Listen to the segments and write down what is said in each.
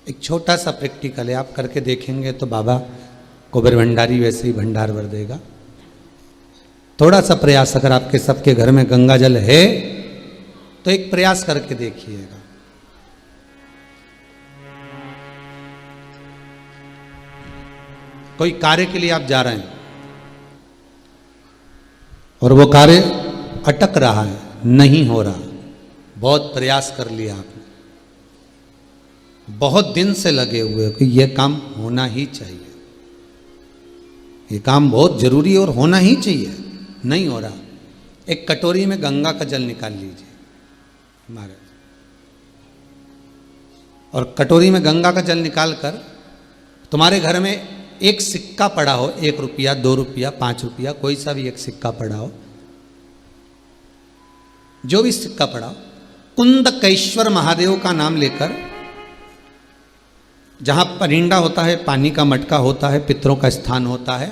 एक छोटा सा प्रैक्टिकल है, आप करके देखेंगे तो बाबा कुबेर भंडारी वैसे ही भंडार भर देगा। थोड़ा सा प्रयास, अगर आपके सबके घर में गंगा जल है तो एक प्रयास करके देखिएगा। कोई कार्य के लिए आप जा रहे हैं और वो कार्य अटक रहा है, नहीं हो रहा, बहुत प्रयास कर लिया आपने, बहुत दिन से लगे हुए हो कि यह काम होना ही चाहिए, ये काम बहुत जरूरी है और होना ही चाहिए, नहीं हो रहा। एक कटोरी में गंगा का जल निकाल लीजिए महाराज, और कटोरी में गंगा का जल निकालकर तुम्हारे घर में एक सिक्का पड़ा हो, 1 रुपया, 2 रुपया, 5 रुपया, कोई सा भी एक सिक्का पड़ा हो, जो भी सिक्का पड़ा हो, कुंदकेश्वर महादेव का नाम लेकर, जहां परिंडा होता है, पानी का मटका होता है, पितरों का स्थान होता है,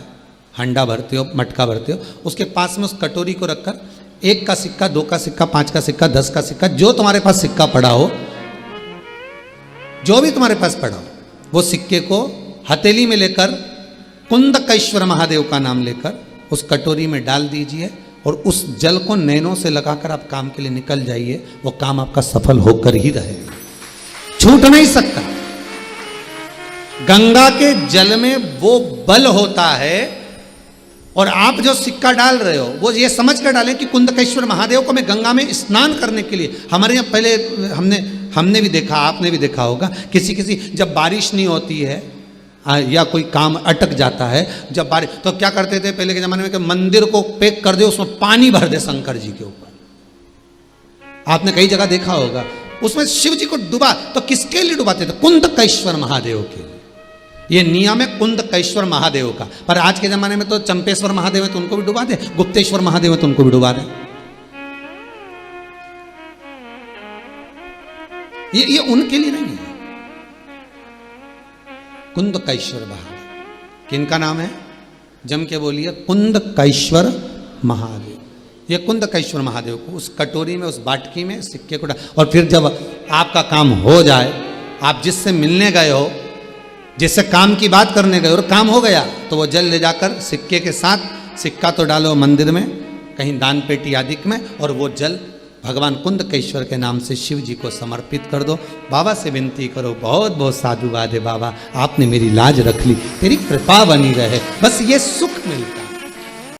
हंडा भरते हो, मटका भरते हो, उसके पास में उस कटोरी को रखकर 1 का सिक्का, 2 का सिक्का, 5 का सिक्का, 10 का सिक्का, जो तुम्हारे पास सिक्का पड़ा हो, जो भी तुम्हारे पास पड़ा हो, वो सिक्के को हथेली में लेकर कुंदकेश्वर महादेव का नाम लेकर उस कटोरी में डाल दीजिए और उस जल को नैनों से लगाकर आप काम के लिए निकल जाइए। वो काम आपका सफल होकर ही रहेगा, छूट नहीं सकता। गंगा के जल में वो बल होता है, और आप जो सिक्का डाल रहे हो वो ये समझ कर डालें कि कुंदकेश्वर महादेव को मैं गंगा में स्नान करने के लिए, हमारे यहाँ पहले हमने भी देखा, आपने भी देखा होगा, किसी जब बारिश नहीं होती है या कोई काम अटक जाता है, जब बारिश, तो क्या करते थे पहले के जमाने में कि मंदिर को पैक कर दे, उसमें पानी भर दे शंकर जी के ऊपर। आपने कई जगह देखा होगा, उसमें शिव जी को डुबा, तो किसके लिए डुबाते थे? कुंदकेश्वर महादेव के लिए। ये नियम है कुंदकेश्वर महादेव का। पर आज के जमाने में तो चंपेश्वर महादेव है तो उनको भी डुबा दे, गुप्तेश्वर महादेव है तो उनको भी डुबा दे। ये उनके लिए नहीं है। कुंदकेश्वर महादेव किनका नाम है? जम के बोलिए, कुंदकेश्वर महादेव। ये कुंदकेश्वर महादेव को उस कटोरी में, उस बाटकी में सिक्के को डाल, और फिर जब आपका काम हो जाए, आप जिससे मिलने गए हो, जिससे काम की बात करने गए और काम हो गया, तो वो जल ले जाकर सिक्के के साथ, सिक्का तो डालो मंदिर में, कहीं दान पेटी आदि में, और वो जल भगवान कुंदकेश्वर के नाम से शिव जी को समर्पित कर दो। बाबा से विनती करो, बहुत बहुत साधुवाद है बाबा, आपने मेरी लाज रख ली, तेरी कृपा बनी रहे, बस ये सुख मिलता है।